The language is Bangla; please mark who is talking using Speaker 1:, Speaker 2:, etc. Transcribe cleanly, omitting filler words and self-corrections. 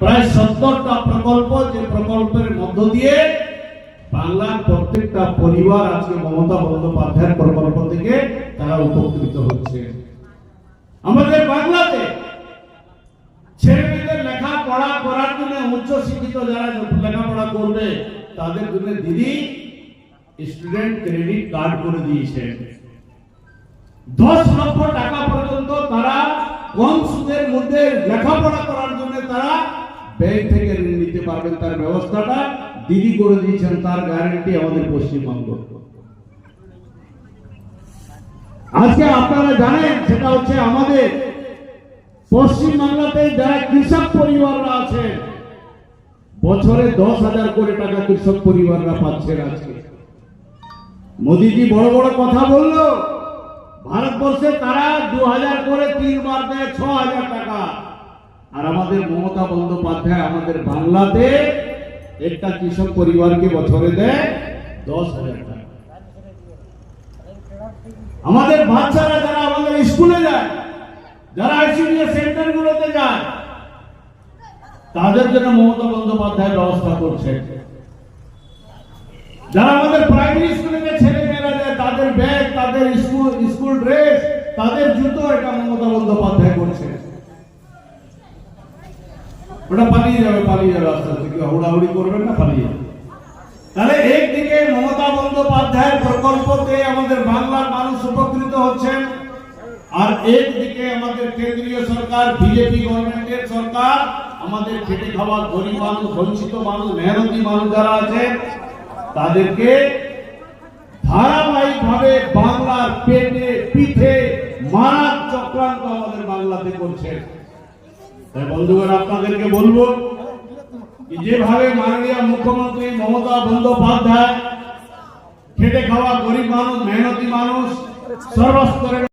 Speaker 1: প্রায় 70টা প্রকল্প, যে প্রকল্পের মধ্য দিয়ে বাংলার প্রত্যেকটা পরিবার আজকে মমতা বন্দ্যোপাধ্যায়ের প্রকল্প থেকে তারা উপকৃত হচ্ছে। আমাদের বাংলাতে ছেলেমেয়েদের লেখাপড়া করার জন্য, উচ্চ শিক্ষিত যারা লেখাপড়া করবে তাদের জন্য দিদি স্টুডেন্ট ক্রেডিট কার্ড করে দিয়েছে। 10 লক্ষ টাকা পর্যন্ত তারা কম সুদের মধ্যে লেখাপড়া করার জন্য তারা ব্যাংক থেকে ঋণ নিতে পারবেন, তার ব্যবস্থাটা দিদি করে দিয়েছেন। তার গ্যারান্টি আমাদের পশ্চিমবঙ্গ। আজকে আপনারা জানেন, সেটা হচ্ছে আমাদের পশ্চিমবাংলাতে যারা কৃষক পরিবাররা আছে, বছরে 10,000 করে টাকা কৃষক পরিবাররা পাচ্ছেন। আজকে মোদিজি বড় বড় কথা বললো, ভারতবর্ষে তারা 2,000 করে 3 বার দেয়, 6,000 টাকা। আর আমাদের মমতা বন্দ্যোপাধ্যায় আমাদের বাংলাতে একটা কৃষক পরিবারকে বছরে দেয় 10,000 টাকা। আমাদের বাচ্চারা যারা আমাদের স্কুলে যায়, যারা আইসিডিএস সেন্টারগুলোতে যায়, তাদের জন্য মমতা বন্দ্যোপাধ্যায় ব্যবস্থা করছে। যারা আমাদের প্রাইমারি স্কুলে ছেলে মেয়েরা যায়, তাদের ব্যাগ, তাদের স্কুল ড্রেস, তাদের জুতো, এটা মমতা বন্দ্যোপাধ্যায় করছে। ওটা পালিয়ে যাবে আস্তে আস্তে, কেউ হুড়াহুড়ি করবেন না, পালিয়ে যাবে। তাহলে একদিকে মমতা বন্দ্যোপাধ্যায়ের প্রকল্পতে আমাদের বাংলার মানুষ উপকৃত হচ্ছেন, আর একদিকে আমাদের কেন্দ্রীয় সরকার, বিজেপি গভর্নমেন্টের সরকার আমাদের খেটে খাওয়া গরিব মানুষ, বঞ্চিত মানুষ, মেহনতি মানুষ যারা আছে তাদেরকে ধারাবাহিকভাবে বাংলার পেটে পিঠে মারার চক্রান্ত আমাদের বাংলাতে করছে। তাই বন্ধুগণ, আপনাদেরকে বলবো যেভাবে মাননীয় মুখ্যমন্ত্রী মমতা বন্দ্যোপাধ্যায় খেটে খাওয়া গরিব মানুষ, মেহনতি মানুষ, সর্বস্তরের